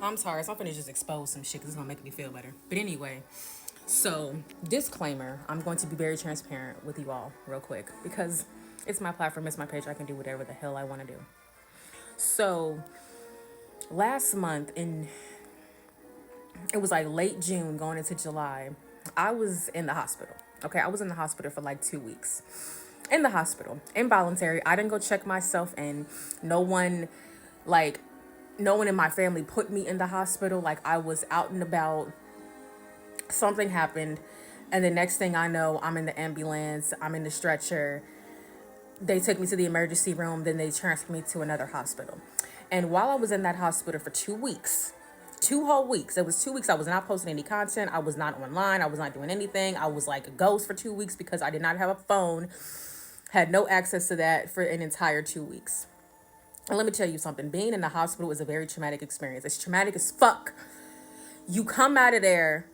I'm sorry, so I'm finna just expose some shit because it's gonna make me feel better. But anyway, so disclaimer, I'm going to be very transparent with you all real quick because it's my platform, it's my page, I can do whatever the hell I wanna do. So last month it was like late June going into July, I was in the hospital. Okay, I was in the hospital for like 2 weeks. In the hospital, involuntary. I didn't go check myself in. No one, like, no one in my family put me in the hospital. Like, I was out and about. Something happened. And the next thing I know, I'm in the ambulance. I'm in the stretcher. They took me to the emergency room. Then they transferred me to another hospital. And while I was in that hospital for 2 weeks, 2 whole weeks, it was 2 weeks, I was not posting any content. I was not online. I was not doing anything. I was like a ghost for 2 weeks because I did not have a phone. Had no access to that for an entire 2 weeks. And let me tell you something. Being in the hospital is a very traumatic experience. It's traumatic as fuck. You come out of there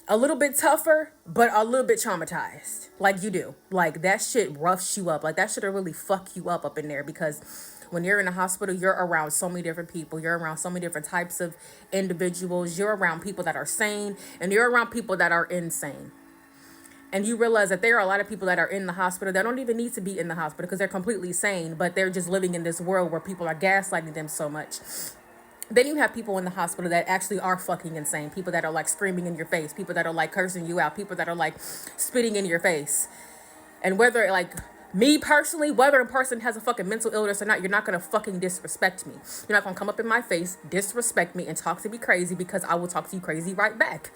a little bit tougher, but a little bit traumatized. Like you do. Like that shit roughs you up. Like that shit'll really fuck you up in there because when you're in the hospital, you're around so many different people. You're around so many different types of individuals. You're around people that are sane and you're around people that are insane. And you realize that there are a lot of people that are in the hospital that don't even need to be in the hospital because they're completely sane, but they're just living in this world where people are gaslighting them so much. Then you have people in the hospital that actually are fucking insane. People that are like screaming in your face. People that are like cursing you out. People that are like spitting in your face. And whether like me personally, whether a person has a fucking mental illness or not, you're not gonna fucking disrespect me. You're not gonna come up in my face, disrespect me, and talk to me crazy because I will talk to you crazy right back.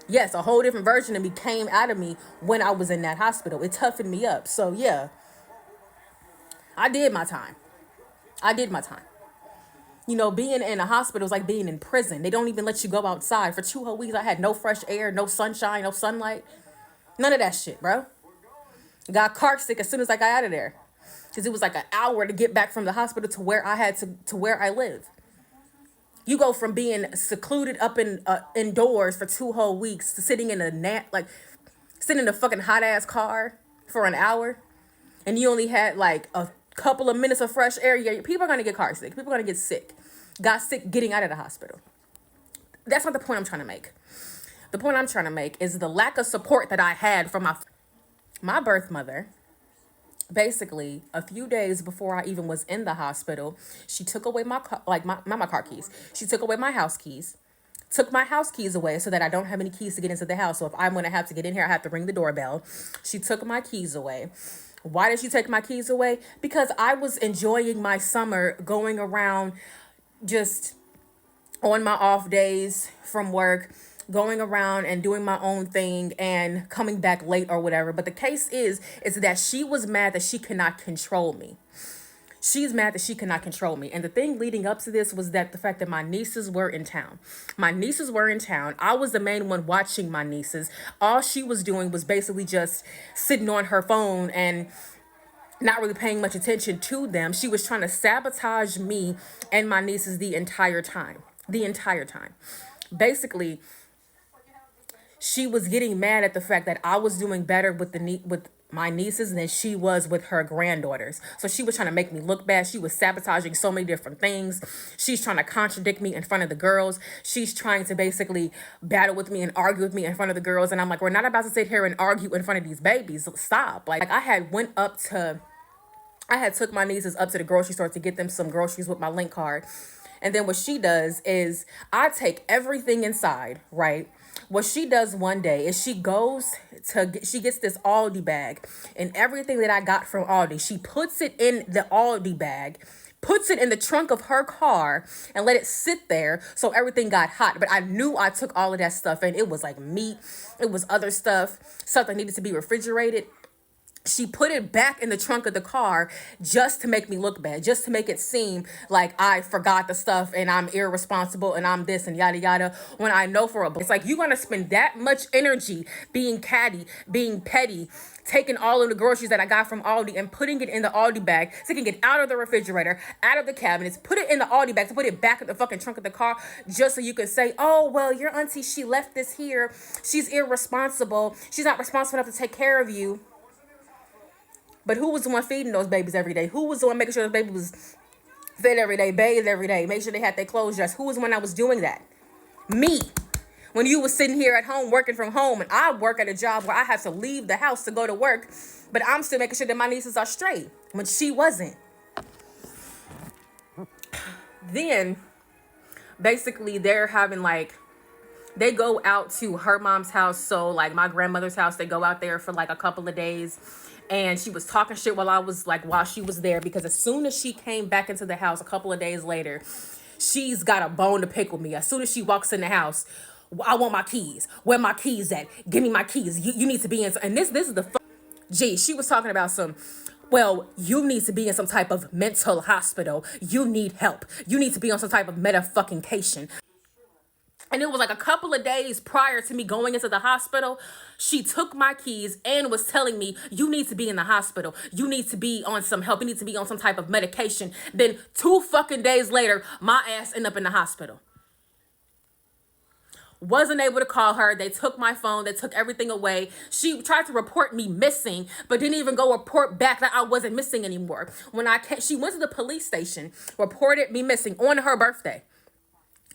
Yes, a whole different version of me came out of me when I was in that hospital. It toughened me up. So yeah, I did my time. I did my time. You know, being in a hospital is like being in prison. They don't even let you go outside. For 2 whole weeks, I had no fresh air, no sunshine, no sunlight. None of that shit, bro. Got car sick as soon as I got out of there. Because it was like an hour to get back from the hospital to where I had to where I live. You go from being secluded up in indoors for 2 whole weeks to sitting in sitting in a fucking hot ass car for an hour, and you only had like a couple of minutes of fresh air. Yeah, people are gonna get car sick. People are gonna get sick. Got sick getting out of the hospital. That's not the point I'm trying to make. The point I'm trying to make is the lack of support that I had from my birth mother. Basically, a few days before I even was in the hospital, she took away my not my car keys. She took away my house keys. Took my house keys away so that I don't have any keys to get into the house. So if I'm gonna have to get in here, I have to ring the doorbell. She took my keys away. Why did she take my keys away? Because I was enjoying my summer going around just on my off days from work, going around and doing my own thing and coming back late or whatever. But the case is that she was mad that she cannot control me. She's mad that she cannot control me. And the thing leading up to this was that the fact that my nieces were in town. My nieces were in town. I was the main one watching my nieces. All she was doing was basically just sitting on her phone and not really paying much attention to them. She was trying to sabotage me and my nieces the entire time. The entire time. Basically, she was getting mad at the fact that I was doing better with my nieces than she was with her granddaughters. So she was trying to make me look bad. She was sabotaging so many different things. She's trying to contradict me in front of the girls. She's trying to basically battle with me and argue with me in front of the girls. And I'm like, we're not about to sit here and argue in front of these babies. Stop. Like I had took my nieces up to the grocery store to get them some groceries with my link card. And then what she does is I take everything inside, right? What she does one day is she gets this Aldi bag and everything that I got from Aldi, she puts it in the Aldi bag, puts it in the trunk of her car and let it sit there so everything got hot. But I knew I took all of that stuff and it was like meat, it was other stuff that needed to be refrigerated. She put it back in the trunk of the car just to make me look bad, just to make it seem like I forgot the stuff and I'm irresponsible and I'm this and yada yada. When I know it's like you're gonna spend that much energy being catty, being petty, taking all of the groceries that I got from Aldi and putting it in the Aldi bag, taking it out of the refrigerator, out of the cabinets, put it in the Aldi bag to put it back in the fucking trunk of the car just so you can say, oh, well, your auntie, she left this here. She's irresponsible. She's not responsible enough to take care of you. But who was the one feeding those babies every day? Who was the one making sure those babies was Fed every day, bathed every day, make sure they had their clothes dressed. Who was the one that was doing that? Me. When you was sitting here at home working from home, and I work at a job where I have to leave the house to go to work, but I'm still making sure that my nieces are straight when she wasn't. Then basically they're having like, they go out to her mom's house. So like my grandmother's house, they go out there for like a couple of days. And she was talking shit while she was there, because as soon as she came back into the house a couple of days later, she's got a bone to pick with me. As soon as she walks in the house, I want my keys. Where my keys at? Give me my keys. You need to be in. And this is the she was talking about some, well, you need to be in some type of mental hospital. You need help. You need to be on some type of meta-fucking-cation. And it was like a couple of days prior to me going into the hospital, she took my keys and was telling me, you need to be in the hospital. You need to be on some help. You need to be on some type of medication. Then 2 fucking days later, my ass ended up in the hospital. Wasn't able to call her. They took my phone. They took everything away. She tried to report me missing, but didn't even go report back that I wasn't missing anymore. She went to the police station, reported me missing on her birthday.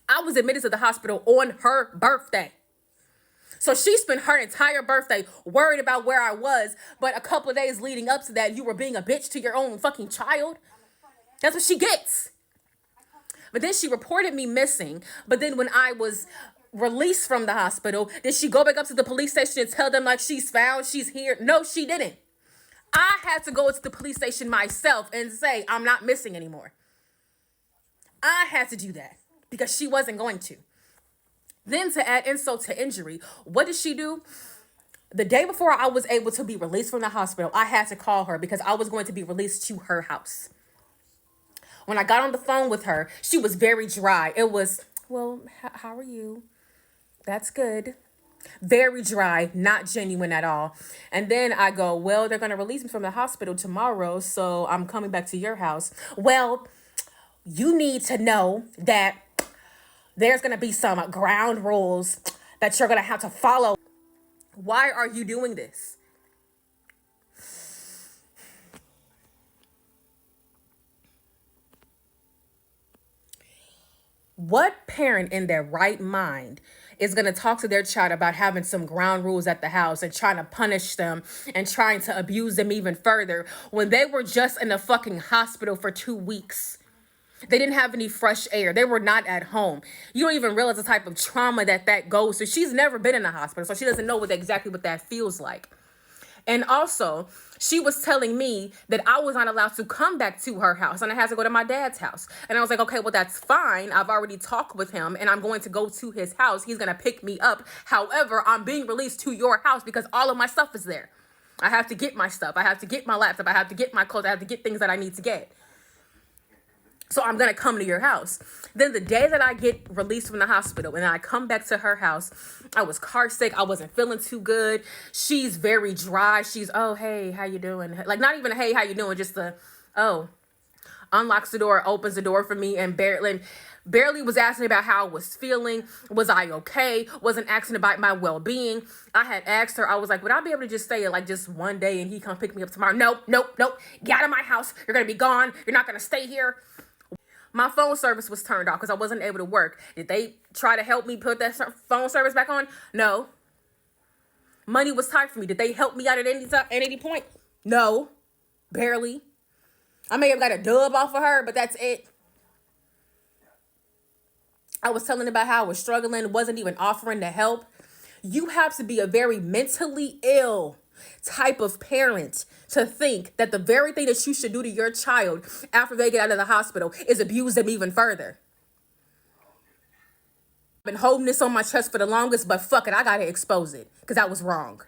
I was admitted to the hospital on her birthday. So she spent her entire birthday worried about where I was, but a couple of days leading up to that, you were being a bitch to your own fucking child. That's what she gets. But then she reported me missing. But then when I was released from the hospital, did she go back up to the police station and tell them like she's found, she's here? No, she didn't. I had to go to the police station myself and say, I'm not missing anymore. I had to do that because she wasn't going to. Then to add insult to injury, what did she do? The day before I was able to be released from the hospital, I had to call her because I was going to be released to her house. When I got on the phone with her, she was very dry. It was, well, how are you? That's good. Very dry, not genuine at all. And then I go, well, they're going to release me from the hospital tomorrow, so I'm coming back to your house. Well, you need to know that there's going to be some ground rules that you're going to have to follow. Why are you doing this? What parent in their right mind is going to talk to their child about having some ground rules at the house and trying to punish them and trying to abuse them even further when they were just in a fucking hospital for 2 weeks? They didn't have any fresh air. They were not at home. You don't even realize the type of trauma that goes through. She's never been in a hospital, so she doesn't know exactly what that feels like. And also, she was telling me that I was not allowed to come back to her house and I had to go to my dad's house. And I was like, okay, well, that's fine. I've already talked with him and I'm going to go to his house. He's going to pick me up. However, I'm being released to your house because all of my stuff is there. I have to get my stuff. I have to get my laptop. I have to get my clothes. I have to get things that I need to get. So I'm going to come to your house. Then the day that I get released from the hospital and I come back to her house, I was car sick. I wasn't feeling too good. She's very dry. She's, oh, hey, how you doing? Like, not even a, hey, how you doing? Just the, oh, unlocks the door, opens the door for me, and barely was asking about how I was feeling. Was I okay? Wasn't asking about my well-being. I had asked her, I was like, would I be able to just stay like just one day and he come pick me up tomorrow? Nope. Get out of my house. You're going to be gone. You're not going to stay here. My phone service was turned off because I wasn't able to work. Did they try to help me put that phone service back on? No. Money was tight for me. Did they help me out at any point? No. Barely. I may have got a dub off of her, but that's it. I was telling about how I was struggling, wasn't even offering to help. You have to be a very mentally ill type of parent to think that the very thing that you should do to your child after they get out of the hospital is abuse them even further. I've been holding this on my chest for the longest, but fuck it, I gotta expose it because I was wrong.